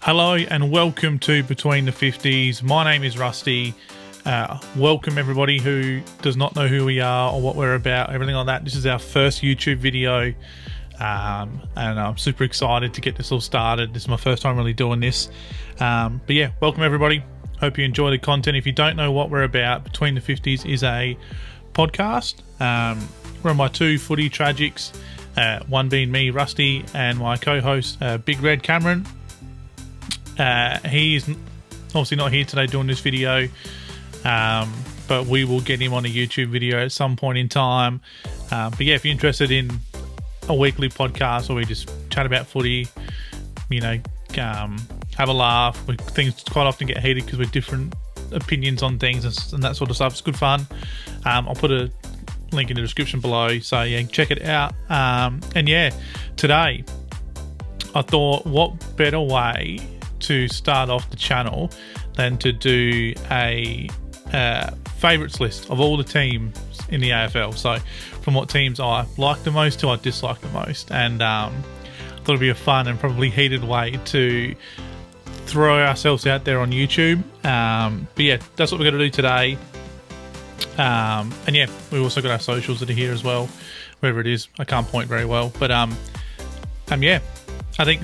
Hello and welcome to Between the 50s. My name is Rusty. Welcome everybody who does not know who we are or what we're about, everything like that. This is our first YouTube video and I'm super excited to get this all started. This is my first time really doing this. But yeah, welcome everybody. Hope you enjoy the content. If you don't know what we're about, Between the 50s is a podcast. We're my two footy tragics, one being me, Rusty, and my co-host, Big Red Cameron. He's obviously not here today doing this video, but we will get him on a YouTube video at some point in time. But yeah, if you're interested in a weekly podcast where we just chat about footy, you know, have a laugh. Things quite often get heated because we're different opinions on things and that sort of stuff. It's good fun. I'll put a link in the description below, so yeah, check it out. And yeah, today I thought, what better way to start off the channel than to do a favourites list of all the teams in the AFL. So from what teams I like the most to I dislike the most, and I thought it'd be a fun and probably heated way to throw ourselves out there on YouTube. But yeah, that's what we're going to do today. And yeah, we've also got our socials that are here as well, wherever it is. I can't point very well, but yeah, I think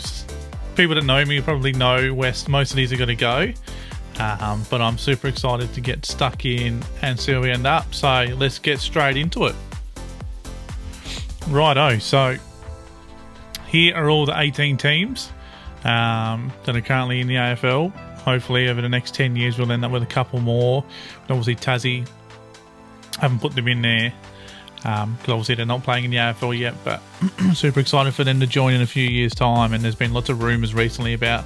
people that know me probably know where most of these are going to go, but I'm super excited to get stuck in and see where we end up. So let's get straight into it. Righto, so here are all the 18 teams that are currently in the AFL. Hopefully over the next 10 years we'll end up with a couple more. Obviously Tassie, haven't put them in there because obviously they're not playing in the AFL yet, but super excited for them to join in a few years time. And there's been lots of rumours recently about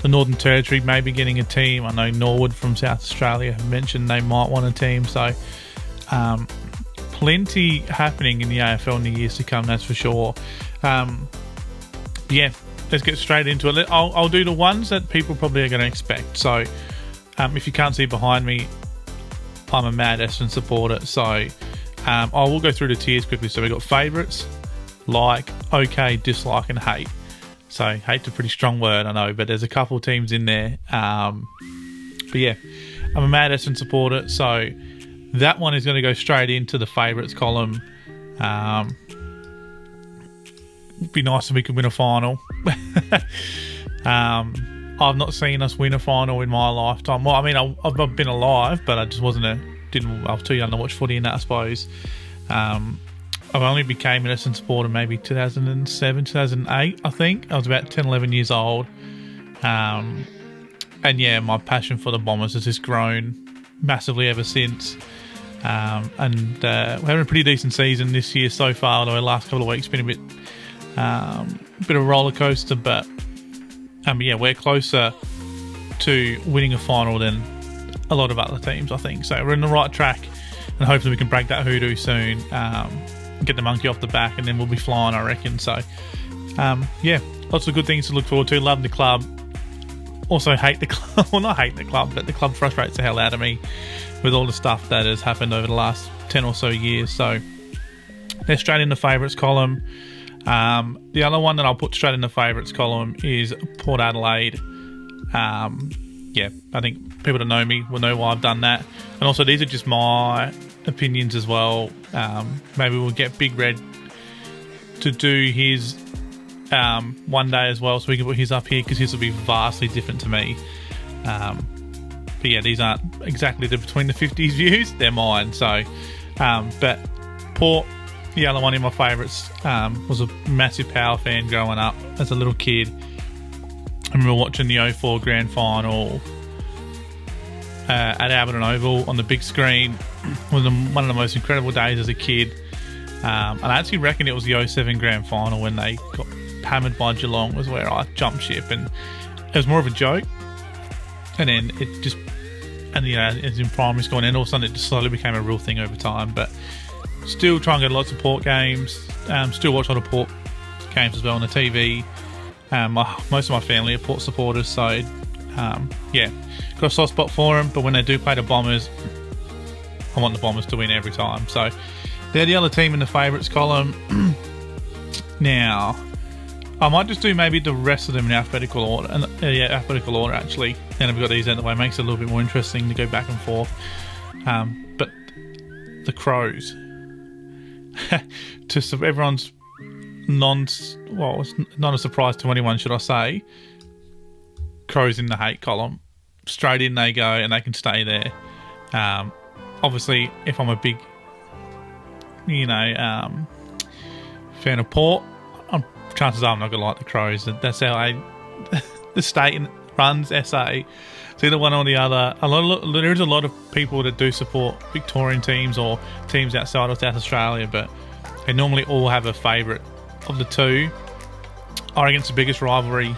the Northern Territory maybe getting a team. I know Norwood from South Australia have mentioned they might want a team, so plenty happening in the AFL in the years to come, that's for sure. Yeah, let's get straight into it. I'll do the ones that people probably are going to expect. So if you can't see behind me, I'm a mad Essendon supporter, so I will go through the tiers quickly. So we've got favourites, like, okay, dislike and hate. So hate's a pretty strong word, I know, but there's a couple teams in there. But yeah, I'm a mad Essendon supporter, so that one is going to go straight into the favourites column. It'd be nice if we could win a final. I've not seen us win a final in my lifetime. Well, I mean, I've been alive, but I just I was too young to watch footy in that, I suppose. I only became an Essendon supporter maybe 2007, 2008, I think. I was about 10, 11 years old. And yeah, my passion for the Bombers has just grown massively ever since. And we're having a pretty decent season this year so far, although the last couple of weeks been a bit of a roller coaster, but yeah, we're closer to winning a final than a lot of other teams, I think. So we're in the right track, and hopefully we can break that hoodoo soon, get the monkey off the back, and then we'll be flying, I reckon. So yeah, lots of good things to look forward to. Love the club. Also hate the club. Well, not hate the club, but the club frustrates the hell out of me with all the stuff that has happened over the last 10 or so years. So they're straight in the favourites column. The other one that I'll put straight in the favourites column is Port Adelaide. Yeah, I think people that know me will know why I've done that. And also, these are just my opinions as well. Maybe we'll get Big Red to do his one day as well, so we can put his up here because his will be vastly different to me. But yeah, these aren't exactly the Between the 50s views, they're mine. So, but Port, the other one in my favourites, was a massive Power fan growing up as a little kid. I remember watching the 04 Grand Final at Alberton Oval on the big screen. It was one of the most incredible days as a kid. And I actually reckon it was the 07 Grand Final when they got hammered by Geelong was where I jumped ship, and it was more of a joke. And then it just, and you know, it's in primary school, and then all of a sudden it just slowly became a real thing over time. But still try and go to lots of Port games. Still watch a lot of Port games as well on the TV. Most of my family are Port supporters, so yeah, got a soft spot for them. But when they do play the Bombers, I want the Bombers to win every time. So they're the other team in the favourites column. Now, I might just do maybe the rest of them in alphabetical order. And alphabetical order actually. And we've got these out of the way. It makes it a little bit more interesting to go back and forth. But the Crows, to everyone's it's not a surprise to anyone, should I say? Crows in the hate column, straight in they go, and they can stay there. Obviously, if I'm a big, fan of Port, chances are I'm not going to like the Crows. That's how the state runs SA. It's either one or the other. There is a lot of people that do support Victorian teams or teams outside of South Australia, but they normally all have a favourite of the two. I reckon it's the biggest rivalry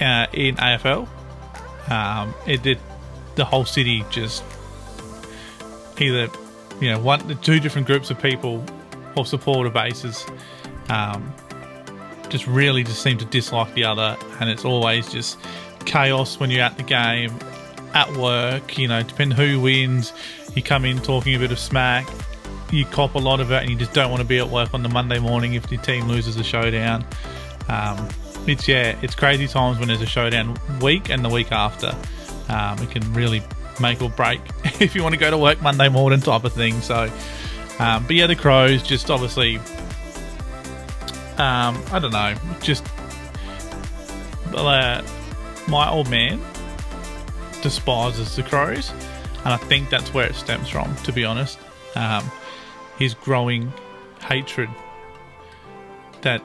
in AFL. It did the whole city just either two different groups of people or supporter bases just really seem to dislike the other, and it's always just chaos when you're at the game, at work. Depending who wins, you come in talking a bit of smack, you cop a lot of it, and you just don't want to be at work on the Monday morning if your team loses a showdown. It's crazy times when there's a showdown week and the week after. It can really make or break if you want to go to work Monday morning type of thing. So, the Crows just obviously, I don't know, just my old man despises the Crows, and I think that's where it stems from, to be honest. His growing hatred that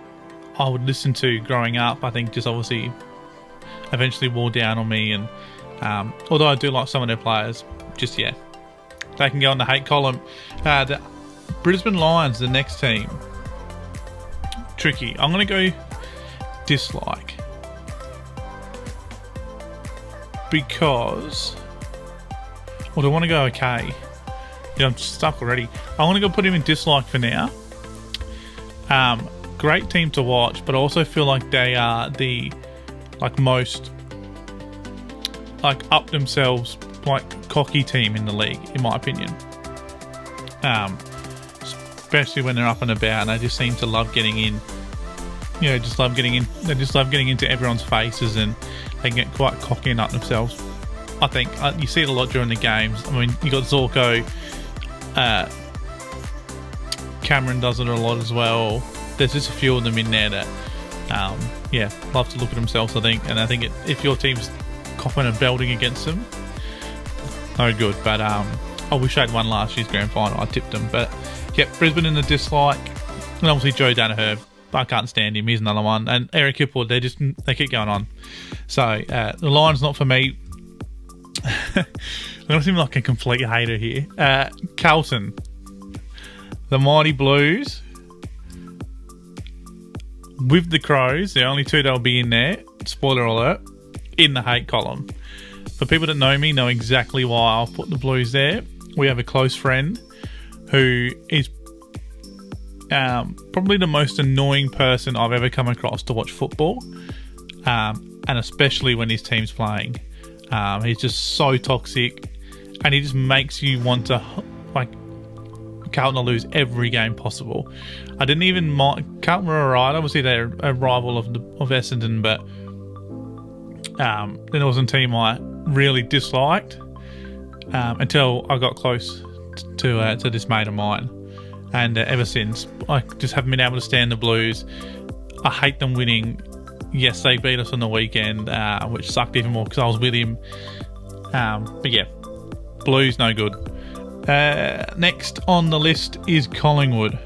I would listen to growing up, I think just obviously eventually wore down on me. And although I do like some of their players, they can go on the hate column. The Brisbane Lions, the next team, tricky. I'm going to go dislike because, or do I want to go okay? I'm stuck already. I want to go put him in dislike for now. Great team to watch, but I also feel like they are the most up themselves, cocky team in the league, in my opinion. Especially when they're up and about, and they just seem to love getting in. Just love getting in. They just love getting into everyone's faces, and they can get quite cocky and up themselves. I think you see it a lot during the games. I mean, you got Zorko. Cameron does it a lot as well. There's just a few of them in there that, love to look at themselves, I think. And I think if your team's copping and belting against them, no good. But I wish I had won last year's grand final. I tipped them. But, Brisbane in the dislike. And obviously Joe Danaher. I can't stand him. He's another one. And Eric Hipwood, they keep going on. So, the Lions not for me. I'm going to seem like a complete hater here. Carlton. The Mighty Blues. With the Crows, the only two that'll be in there, spoiler alert, in the hate column. For people that know me, know exactly why I'll put the Blues there. We have a close friend who is probably the most annoying person I've ever come across to watch football, and especially when his team's playing. He's just so toxic, and he just makes you want to Carlton to lose every game possible. I didn't even mind. Carlton were alright. Obviously, they're a rival of Essendon, but there wasn't a team I really disliked until I got close to this mate of mine. And ever since, I just haven't been able to stand the Blues. I hate them winning. Yes, they beat us on the weekend, which sucked even more because I was with him. Blues no good. Next on the list is Collingwood.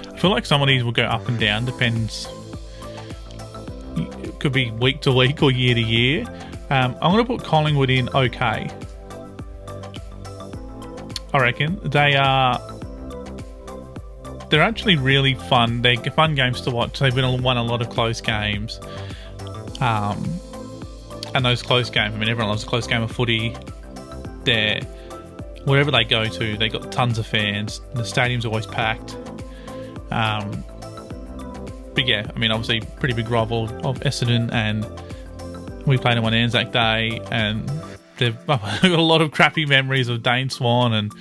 I feel like some of these will go up and down, depends. It could be week to week or year to year. I'm going to put Collingwood in okay. I reckon they're actually really fun. They're fun games to watch. They've won a lot of close games. And those close games, everyone loves a close game of footy. Wherever they go to, they got tons of fans. The stadium's always packed. Obviously, pretty big rival of Essendon, and we played them on Anzac Day, and they've got a lot of crappy memories of Dane Swan and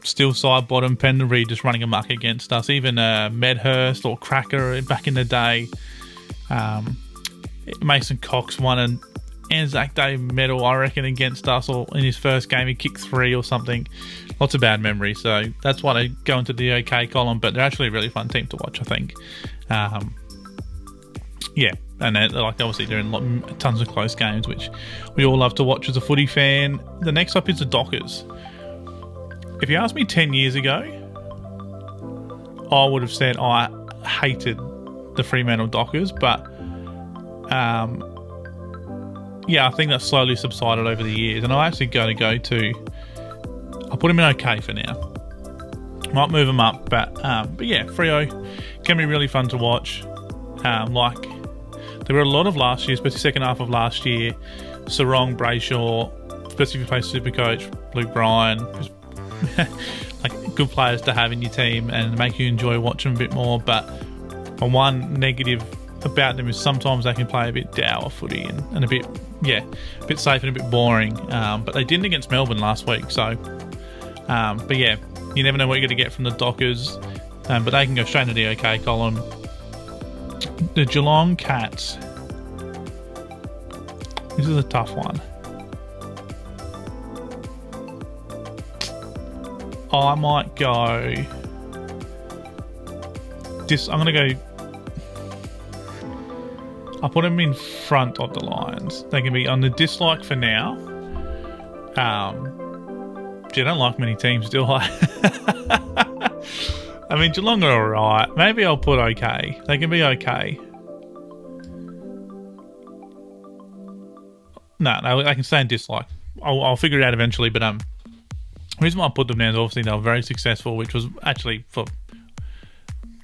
Still side bottom, Pendlebury just running amok against us. Even Medhurst or Cracker back in the day. Mason Cox won an Anzac Day medal, I reckon, against us, or in his first game he kicked 3 or something. Lots of bad memories, so that's why they go into the OK column, but they're actually a really fun team to watch, I think. Yeah, and obviously they're in tons of close games, which we all love to watch as a footy fan. The next up is the Dockers. If you asked me 10 years ago, I would have said I hated the Fremantle Dockers, but yeah, I think that's slowly subsided over the years, and I'm actually going to I'll put them in OK for now. Might move them up, but yeah, Freo can be really fun to watch. There were a lot of last year, especially second half of last year. Sarong, Brayshaw, especially if you play Supercoach, Luke Bryan, just like good players to have in your team and make you enjoy watching them a bit more. But one negative about them is sometimes they can play a bit dour footy and a bit safe and a bit boring. But they didn't against Melbourne last week, so but yeah, you never know what you're going to get from the Dockers. But they can go straight into the OK column. The Geelong Cats. This is a tough one. I might go. I'm going to go. I'll put them in front of the Lions. They can be on the dislike for now. I don't like many teams, do I? I mean, Geelong are alright. Maybe I'll put OK. They can be OK. No, I can stay in dislike. I'll figure it out eventually, but the reason why I put them down is obviously they were very successful, which was actually for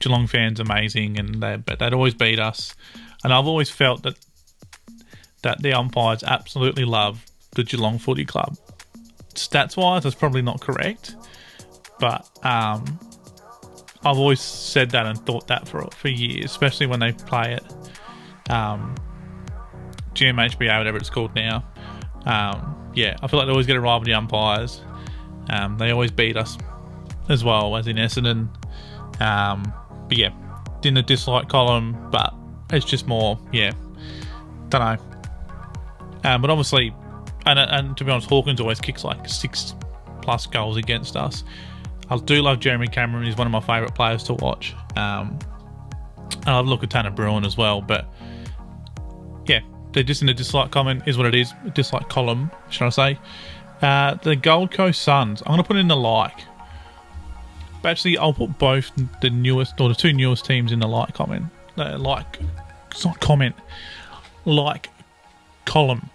Geelong fans amazing, and they'd always beat us. And I've always felt that the umpires absolutely love the Geelong Footy Club. Stats-wise, that's probably not correct, but I've always said that and thought that for years, especially when they play it GMHBA, whatever it's called now. Yeah, I feel like they always get a right with the umpires. They always beat us as well, as in Essendon. But yeah, in the dislike column, but it's just more, yeah, don't know. But obviously, and to be honest, Hawkins always kicks like 6+ goals against us. I do love Jeremy Cameron. He's one of my favourite players to watch. And I love Tanner Bruin as well. But yeah, they're just in the dislike comment is what it is. Dislike column, should I say. The Gold Coast Suns, I'm going to put in the like. But actually, I'll put both the newest, or the two newest teams in the like comment. It's not comment. Like column.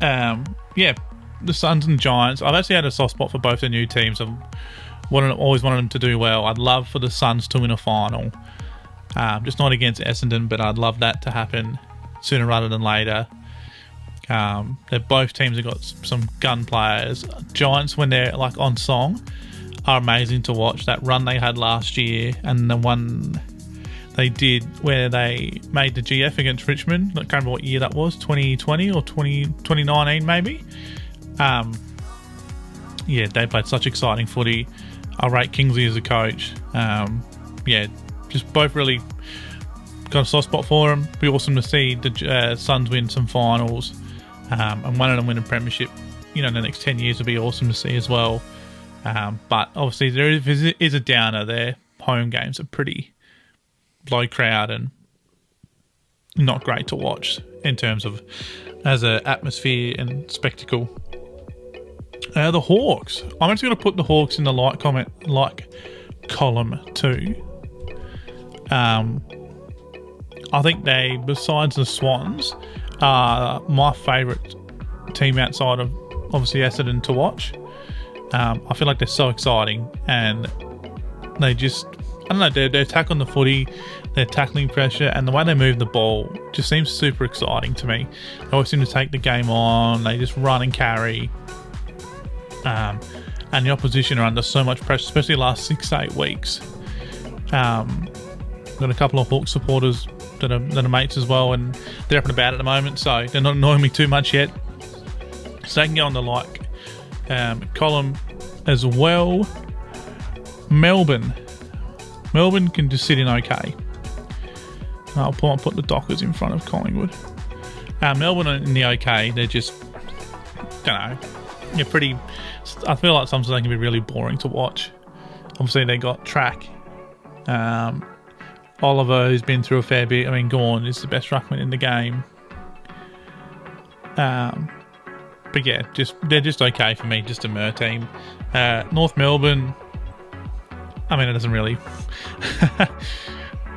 Yeah, the Suns and Giants. I've actually had a soft spot for both the new teams. I've always wanted them to do well. I'd love for the Suns to win a final. Just not against Essendon, but I'd love that to happen sooner rather than later. Both teams have got some gun players. Giants, when they're like on song, are amazing to watch. That run they had last year and the one they did where they made the GF against Richmond. I can't remember what year that was, 2020 or 2019 maybe. Yeah, they played such exciting footy. I rate Kingsley as a coach. Yeah, just both really got a soft spot for them. It'd be awesome to see the Suns win some finals, and one of them win a premiership. In the next 10 years would be awesome to see as well. But obviously there is a downer. Their home games are pretty low crowd and not great to watch in terms of as an atmosphere and spectacle. The Hawks. I'm actually going to put the Hawks in the like column too. I think they, besides the Swans, are my favourite team outside of obviously Essendon to watch. I feel like they're so exciting and they just, I don't know, their attack on the footy, their tackling pressure and the way they move the ball just seems super exciting to me. They always seem to take the game on, they just run and carry. And the opposition are under so much pressure, especially the last 6 to 8 weeks. Got a couple of Hawks supporters that are mates as well, and they're up and about at the moment, so they're not annoying me too much yet. So they can go on the like column as well. Melbourne can just sit in okay. I'll put the Dockers in front of Collingwood. Melbourne are in the okay. They're just, don't know. They're pretty. I feel like sometimes they can be really boring to watch. Obviously, they got Track. Oliver, who's been through a fair bit. I mean, Gawn is the best ruckman in the game. But yeah, they're just okay for me. Just a Mer team. North Melbourne. I mean, it doesn't really.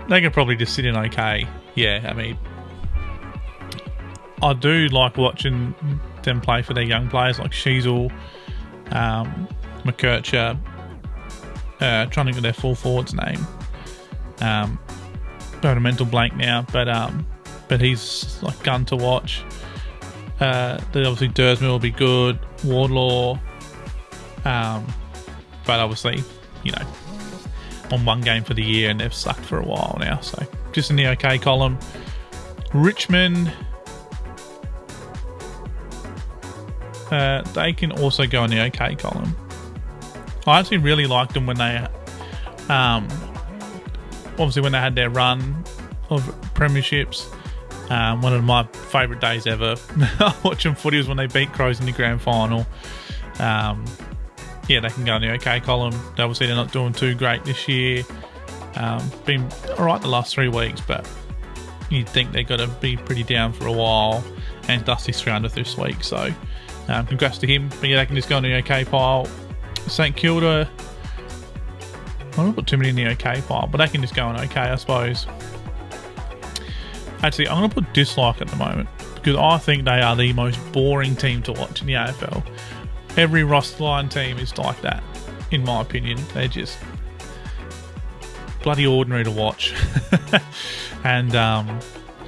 They can probably just sit in okay. Yeah, I mean, I do like watching them play for their young players like Sheasel, McKercher. Trying to get their full forward's name. Got a mental blank now, but he's like gun to watch. Then obviously Dursman will be good. Wardlaw, but obviously, you know, on one game for the year and they've sucked for a while now. So just in the okay column. Richmond, they can also go in the okay column. I actually really liked them when they, obviously when they had their run of premierships. One of my favourite days ever watching footy was when they beat Crows in the grand final. Yeah, they can go in the okay column. Obviously, they're not doing too great this year. Been alright the last 3 weeks, but you'd think they're going to be pretty down for a while. And Dusty's 300 this week, so congrats to him. But yeah, they can just go in the okay pile. St Kilda, I don't put too many in the okay pile, but they can just go in okay, I suppose. Actually, I'm going to put dislike at the moment because I think they are the most boring team to watch in the AFL. Every roster line team is like that, in my opinion. They're just bloody ordinary to watch. And, I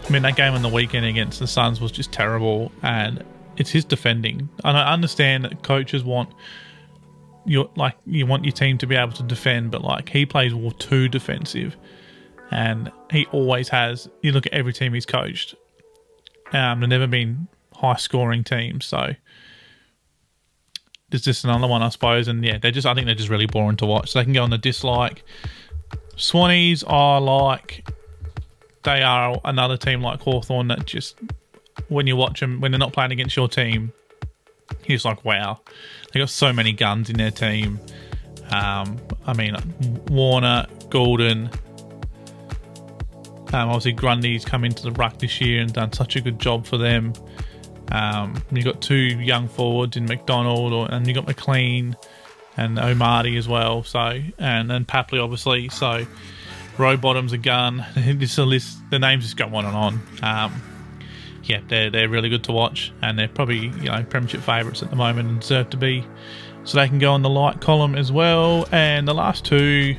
mean, that game on the weekend against the Suns was just terrible, and it's his defending. And I understand that coaches want you want your team to be able to defend, but like he plays too defensive. And he always has. You look at every team he's coached. They've never been high-scoring teams, so there's just another one, I suppose. And yeah, I think they're just really boring to watch. So they can go on the dislike. Swannies are like, they are another team like Hawthorn that just, when you watch them, when they're not playing against your team, you're just like, wow, they got so many guns in their team. I mean, Warner, Golden. Obviously, Grundy's come into the ruck this year and done such a good job for them. You've got 2 young forwards in McDonald, and you've got McLean and O'Marty as well. So, and then Papley, obviously. So, Rowbottom's a gun. Just a list. The names just go on and on. Yeah, they're really good to watch, and they're probably, you know, premiership favourites at the moment and deserve to be. So they can go on the light column as well. And the last 2,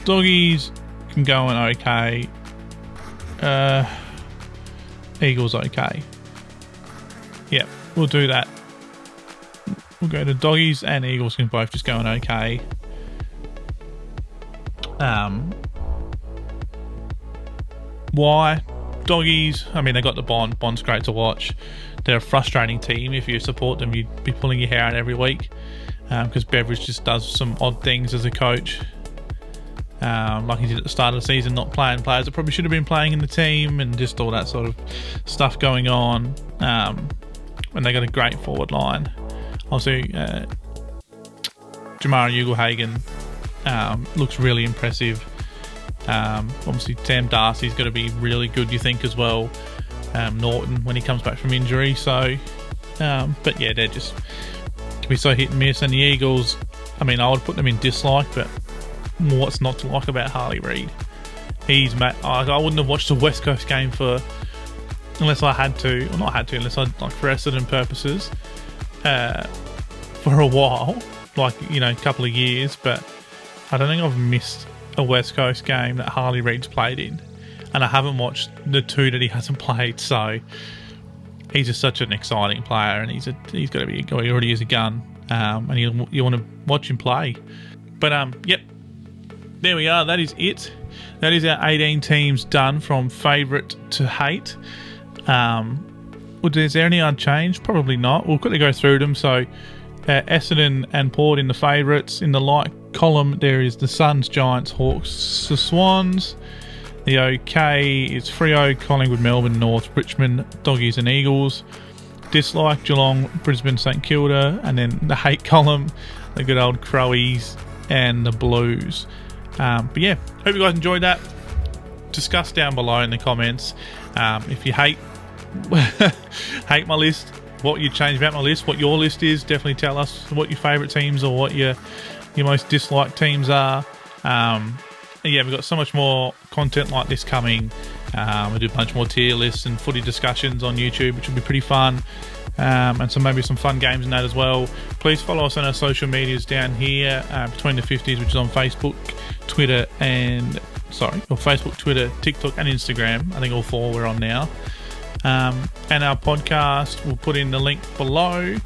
Doggies can go in okay. Eagles okay. Yeah, we'll do that. We'll go to Doggies and Eagles can both just go in okay. Why? Doggies, I mean, they got the Bond. Bond's great to watch. They're a frustrating team. If you support them, you'd be pulling your hair out every week because Beveridge just does some odd things as a coach. Like he did at the start of the season, not playing players that probably should have been playing in the team and just all that sort of stuff going on. When they got a great forward line. Also, Jamara Ugle-Hagan looks really impressive. Obviously, Sam Darcy's got to be really good, you think, as well. Norton, when he comes back from injury. So, but yeah, they're just can be so hit and miss. And the Eagles, I mean, I would put them in dislike, but what's not to like about Harley Reid? I wouldn't have watched the West Coast game unless I had to, or not had to, unless I like for Essendon purposes, for a while, like, you know, a couple of years. But I don't think I've missed a West Coast game that Harley Reid's played in, and I haven't watched the 2 that he hasn't played. So he's just such an exciting player, and he's got to be, he already is a gun, and you want to watch him play. But yep. There we are. That is it. That is our 18 teams done from favourite to hate. is there any unchanged? Probably not. We'll quickly go through them. So Essendon and Port in the favourites. In the like column, there is the Suns, Giants, Hawks, the Swans. The OK is Freo, Collingwood, Melbourne, North, Richmond, Doggies and Eagles. Dislike, Geelong, Brisbane, St Kilda. And then the hate column, the good old Crowies and the Blues. But yeah, hope you guys enjoyed that. Discuss down below in the comments if you hate my list, what you change about my list, what your list is. Definitely tell us what your favourite teams or what your most disliked teams are. Yeah, we've got so much more content like this coming. We'll do a bunch more tier lists and footy discussions on YouTube, which will be pretty fun. And maybe some fun games in that as well. Please follow us on our social medias down here, Between the 50s, which is on Facebook, Twitter, TikTok and Instagram. I think all 4 we're on now. And our podcast, we'll put in the link below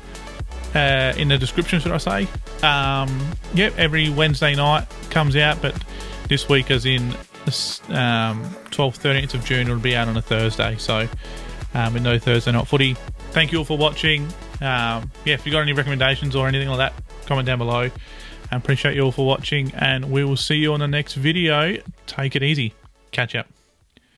in the description, should I say. Every Wednesday night comes out, but this week, as in 12th, 13th of June, it'll be out on a Thursday. So with no Thursday night footy. Thank you all for watching. If you got any recommendations or anything like that, comment down below. I appreciate you all for watching, and we will see you on the next video. Take it easy. Catch up.